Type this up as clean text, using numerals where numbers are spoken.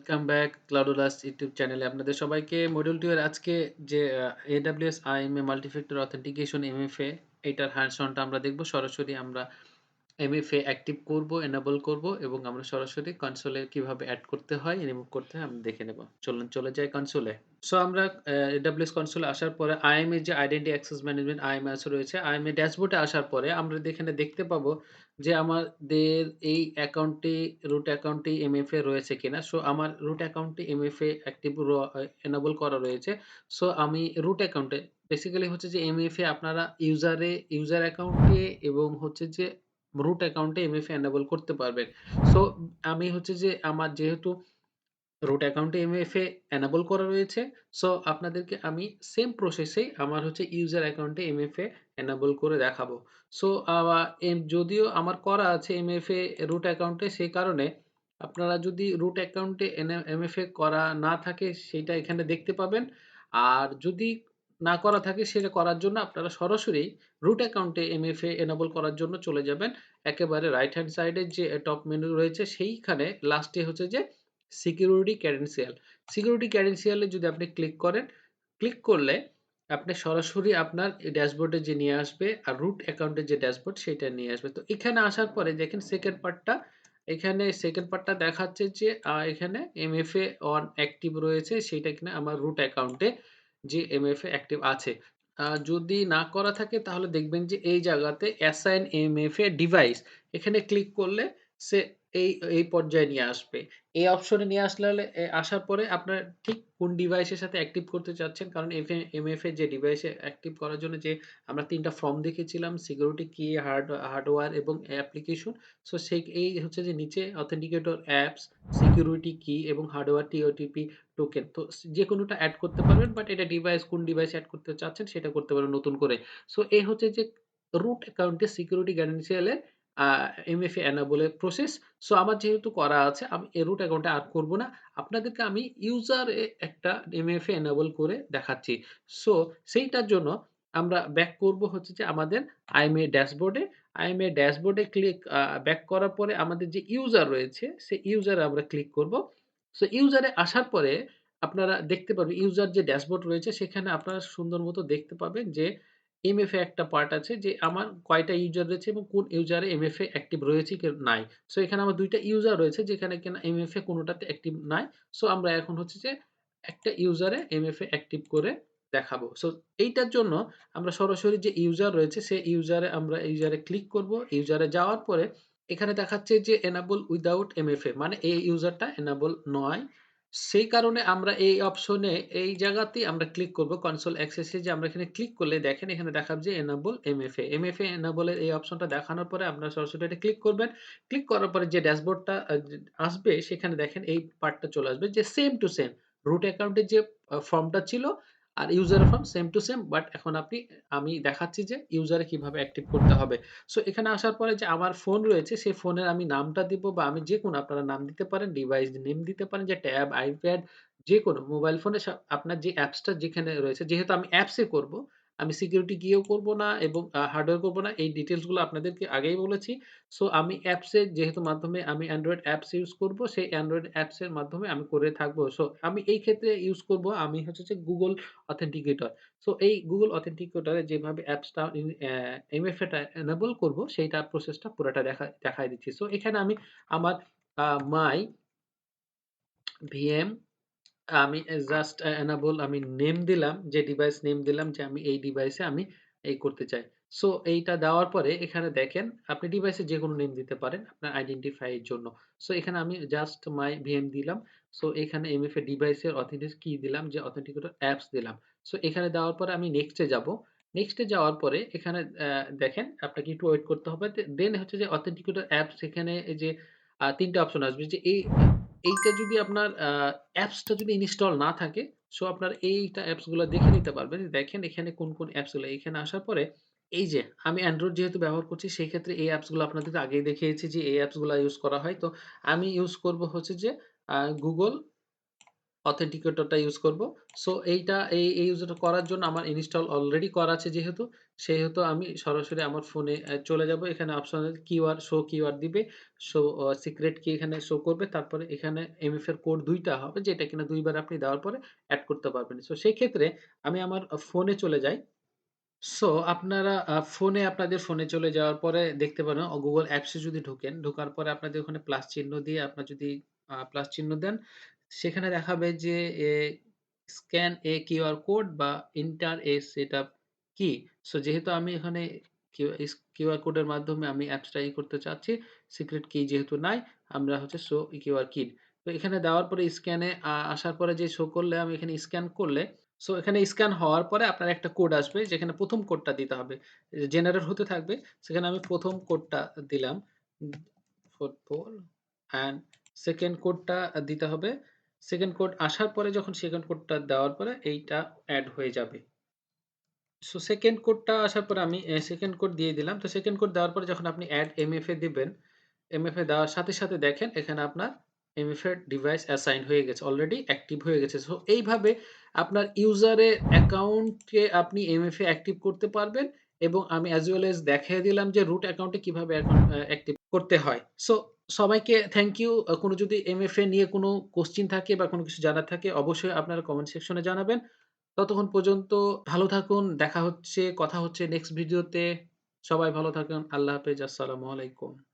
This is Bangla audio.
ওয়েলকাম ব্যাক ClouDolus ইউটিউব চ্যানেলে আপনাদের সবাইকে মডিউল 2 এর আজকে যে AWS IAM Multi-Factor Authentication MFA এইটার হ্যান্ডস-অনটা আমরা দেখব। সরাসরি আমরা MFA অ্যাক্টিভ করব, এনেবল করব এবং আমরা সরাসরি কনসোলে কিভাবে এড করতে হয়, রিমুভ করতে হয় আমরা দেখে নেব। চলুন চলে যাই কনসোলে। সো আমরা AWS কনসোলে আসার পরে IAM এর যে আইডেন্টিটি অ্যাক্সেস ম্যানেজমেন্ট IAM রয়েছে, IAM এর ড্যাশবোর্ডে আসার পরে আমরা এখানে দেখতে পাবো যে আমাদের এই অ্যাকাউন্টটি রুট অ্যাকাউন্টটি MFA রয়েছে কিনা। সো আমার রুট অ্যাকাউন্টটি MFA অ্যাক্টিভ এনেবল করা রয়েছে। সো আমি রুট অ্যাকাউন্টে বেসিক্যালি হচ্ছে যে MFA আপনারা ইউজার অ্যাকাউন্টে এবং হচ্ছে যে রুট অ্যাকাউন্টে MFA এনেবল করতে পারবেন। সো আমি হচ্ছে যে আমার যেহেতু রুট অ্যাকাউন্টে MFA এনেবল করা রয়েছে, সো আপনাদেরকে আমি সেম প্রসেসেই আমার হচ্ছে ইউজার অ্যাকাউন্টে MFA এনেবল করে দেখাবো। সো যদিও আমার করা আছে MFA রুট অ্যাকাউন্টে, সেই কারণে আপনারা যদি রুট অ্যাকাউন্টে MFA করা না থাকে সেইটা এখানে দেখতে পাবেন। আর যদি না করা থাকে সেটা করার জন্য আপনারা সরাসরি রুট অ্যাকাউন্টে MFA এনেবল করার জন্য চলে যাবেন। একেবারে রাইট হ্যান্ড সাইডে যে টপ মেনু রয়েছে সেইখানে লাস্টে হচ্ছে যে সিকিউরিটি ক্রেডেনশিয়াল। সিকিউরিটি ক্রেডেনশিয়াল এ যদি আপনি ক্লিক করেন, ক্লিক করলে আপনি সরাসরি আপনার এই ড্যাশবোর্ডে যে নিয়ে আসবে আর রুট অ্যাকাউন্টের যে ড্যাশবোর্ড সেটা নিয়ে আসবে। তো এখানে আসার পরে দেখেন সেকেন্ড পার্টটা দেখাচ্ছে যে এখানে MFA অন অ্যাক্টিভ রয়েছে, সেটা কিনা আমার রুট অ্যাকাউন্টে যে MFA অ্যাক্টিভ আছে। যদি না করা থাকে তাহলে দেখবেন যে এই জায়গাতে অ্যাসাইন MFA ডিভাইস, এখানে ক্লিক করলে সে এই পর্যায়ে নিয়ে আসবে। এই অপশনে নিয়ে আসার পরে আপনার ঠিক কোন ডিভাইসের সাথে অ্যাক্টিভ করতে চাচ্ছেন, কারণ MFA যে ডিভাইসে অ্যাক্টিভ করার জন্য যে আমরা ৩ টা ফর্ম দেখেছিলাম, সিকিউরিটি কি, হার্ডওয়্যার এবং অ্যাপ্লিকেশন। সো এই হচ্ছে যে নিচে অথেন্টিকেটর অ্যাপস, সিকিউরিটি কি এবং হার্ডওয়্যার TOTP টোকেন। তো যেকোনোটা এড করতে পারবেন, বাট এটা কোন ডিভাইস এড করতে চাচ্ছেন সেটা করতে পারবেন নতুন করে। সো এই হচ্ছে যে রুট অ্যাকাউন্টে সিকিউরিটি ক্রেডেনশিয়াল এর আ MFA এনেবল এর প্রসেস। সো আমার যেহেতু করা আছে আমি এই রুট অ্যাকাউন্টে আর করব না। আপনাদেরকে আমি ইউজার একটা MFA এনেবল করে দেখাচ্ছি। সো সেইটার জন্য আমরা ব্যাক করব হচ্ছে যে আমাদের IAMA ড্যাশবোর্ডে। IAMA ড্যাশবোর্ডে ব্যাক করার পরে আমাদের যে ইউজার রয়েছে সেই ইউজারে আমরা ক্লিক করব। সো ইউজারে আসার পরে আপনারা দেখতে পারবেন ইউজার যে ড্যাশবোর্ড রয়েছে সেখানে আপনারা সুন্দর মতো দেখতে পাবেন যে MFA একটা পার্ট আছে যে আমার কয়টা ইউজার রয়েছে এবং কোন ইউজারে MFA অ্যাক্টিভ রয়েছে কি নাই। সো এখানে আমার ২ টা ইউজার রয়েছে যেখানে কিনা MFA কোনটাতে অ্যাক্টিভ নাই। সো আমরা এখন হচ্ছে যে একটা ইউজারে MFA অ্যাক্টিভ করে দেখাবো। সো এইটার জন্য আমরা সরাসরি যে ইউজার রয়েছে সেই ইউজারে ক্লিক করব। ইউজারে যাওয়ার পরে এখানে দেখাচ্ছে যে এনেবল উইথআউট MFA, মানে এই ইউজারটা এনেবল নয়। সেই কারণে আমরা এই অপশনে এই জায়গাতেই আমরা ক্লিক করব। কনসোল অ্যাক্সেস এ যে আমরা এখানে ক্লিক করলে দেখেন এখানে দেখাবে যে এনেবল MFA। MFA এনেবল এর এই অপশনটা দেখানোর পরে আপনারা সরাসরি এটা ক্লিক করবেন। ক্লিক করার পরে যে ড্যাশবোর্ডটা আসবে সেখানে দেখেন এই পার্টটা চলে আসবে যে সেম টু সেম রুট অ্যাকাউন্টের যে ফর্মটা ছিল আর ইউজারের form same to same, but এখন আমি দেখাচ্ছি যে ইউজারে কিভাবে অ্যাক্টিভ করতে হবে। সো এখানে আসার পরে যে আমার ফোন রয়েছে সেই ফোনের আমি নামটা দিব বা আমি যেকোনো আপনারা নাম দিতে পারেন, ডিভাইস নেম দিতে পারেন, যে ট্যাব, আইপ্যাড যেকোনো মোবাইল ফোনে আপনার যে অ্যাপসটা যেখানে রয়েছে, যেহেতু আমি অ্যাপসে করব, আমি সিকিউরিটি কিও করব না এবং হার্ডওয়্যার করব না। এই ডিটেইলস গুলো আপনাদেরকে আগেই বলেছি। সো আমি অ্যাপসের যেহেতু মাধ্যমে আমি অ্যান্ড্রয়েড অ্যাপস ইউজ করব, সেই অ্যান্ড্রয়েড অ্যাপস এর মাধ্যমে আমি করে থাকবো। সো আমি এই ক্ষেত্রে ইউজ করব আমি হচ্ছে যে Google অথেন্টিকেটর। সো এই Google Authenticator এ যেভাবে অ্যাপসটা MFA টা এনেবল করব সেইটা প্রসেসটা পুরাটা দেখায় দিচ্ছি। সো এখানে আমি আমার মাই ভিএম আমি জাস্ট এনেবল আমি নেম দিলাম, যে ডিভাইস নেম দিলাম যে আমি এই ডিভাইসে আমি এই করতে চাই। সো এইটা দেওয়ার পরে এখানে দেখেন আপনি ডিভাইসে যেকোনো নেম দিতে পারেন আপনার আইডেন্টিফাই এর জন্য। সো এখানে আমি জাস্ট মাই ভিএম দিলাম। সো এখানে MFA ডিভাইসের অথেন্টিক কি দিলাম, যে অথেন্টিকেটর অ্যাপস দিলাম। সো এখানে দেওয়ার পরে আমি নেক্সট এ যাব। নেক্সট এ যাওয়ার পরে এখানে দেখেন আপনাকে একটু ওয়েট করতে হবে। দেন হচ্ছে যে অথেন্টিকেটর অ্যাপস, এখানে এই যে ৩ টা অপশন আসবে যে এইটা যদি আপনার অ্যাপসটা যদি ইনস্টল না থাকে, সো আপনার এইটা অ্যাপস গুলা দেখে নিতে পারবেন। দেখেন এখানে কোন অ্যাপস গুলা, এখানে আসার পরে এই যে আমি অ্যান্ড্রয়েড যেহেতু ব্যবহার করছি সেই ক্ষেত্রে এই অ্যাপস গুলো আপনাদেরকে আগেই দেখিয়েছি যে এই অ্যাপস গুলা ইউজ করা হয়। তো আমি ইউজ করব হচ্ছে যে Google অথেন্টিকেটরটা ইউজ করব। সো এই ইউজটা করার জন্য আমার ইনস্টল অলরেডি করা আছে যেহেতু, সেহেতু আমি সরাসরি আমার ফোনে চলে যাবো। এখানে অপশন আছে শো কিউআর দিবে। শো সিক্রেট কি এখানে শো করবে। তারপরে এখানে এমএফ এর কোড ২ টা হবে যেটা কিনা ২ বার আপনি দেওয়ার পরে এড করতে পারবেন। সো সেই ক্ষেত্রে আমি আমার ফোনে চলে যাই। সো আপনারা আপনাদের ফোনে চলে যাওয়ার পরে দেখতে পারেন Google অ্যাপস এ যদি ঢোকেন, ঢোকার পরে আপনাদের ওখানে প্লাস চিহ্ন দিয়ে আপনার যদি প্লাস চিহ্ন দেন, সেখানে দেখাবে যে এ স্ক্যান এ কিউআর কোড বা এন্টার এ সেটআপ কি। সো যেহেতু আমি এখানে কিউআর কোডের মাধ্যমে আমি অ্যাপসটা করতে চাচ্ছি, সিক্রেট কি যেহেতু নাই, আমরা হচ্ছে শো কিউআর কিড। তো এখানে দেওয়ার পরে স্ক্যানে আসার পরে যে শো করলে আমি এখানে স্ক্যান করলে সো এখানে স্ক্যান হওয়ার পরে আপনার একটা কোড আসবে যেখানে ১ম কোডটা দিতে হবে। জেনারেট হতে থাকবে। সেখানে আমি ১ম কোডটা দিলাম। 44 অ্যান্ড 2nd কোডটা দিতে হবে। 2nd কোড আসার পরে যখন 2nd কোডটা দেওয়ার পরে এইটা এড হয়ে যাবে। সো 2nd কোডটা আসার পরে আমি 2nd কোড দিয়ে দিলাম। তো 2nd কোড দেওয়ার পরে যখন আপনি এড এমএফএ দিবেন, এমএফএ দেওয়ার সাথে, সাথে দেখেন এখানে আপনার এমএফএ ডিভাইস অ্যাসাইন হয়ে গেছে। অলরেডি অ্যাক্টিভ হয়ে গেছে। সো এইভাবে আপনার ইউজারের অ্যাকাউন্টকে আপনি এমএফএ অ্যাক্টিভ করতে পারবেন এবং আমি as well as দেখিয়ে দিলাম যে রুট অ্যাকাউন্টে কিভাবে অ্যাকাউন্ট অ্যাক্টিভ করতে হয়। সো সবাইকে থ্যাংক ইউ। কোনো যদি এমএফএ নিয়ে কোনো কোয়েশ্চেন থাকে বা কোনো কিছু জানার থাকে অবশ্যই আপনারা কমেন্ট সেকশনে জানাবেন। ততক্ষণ পর্যন্ত ভালো থাকুন। কথা হচ্ছে নেক্সট ভিডিওতে। সবাই ভালো থাকুন। আল্লাহ হাফেজ। আসসালামু আলাইকুম।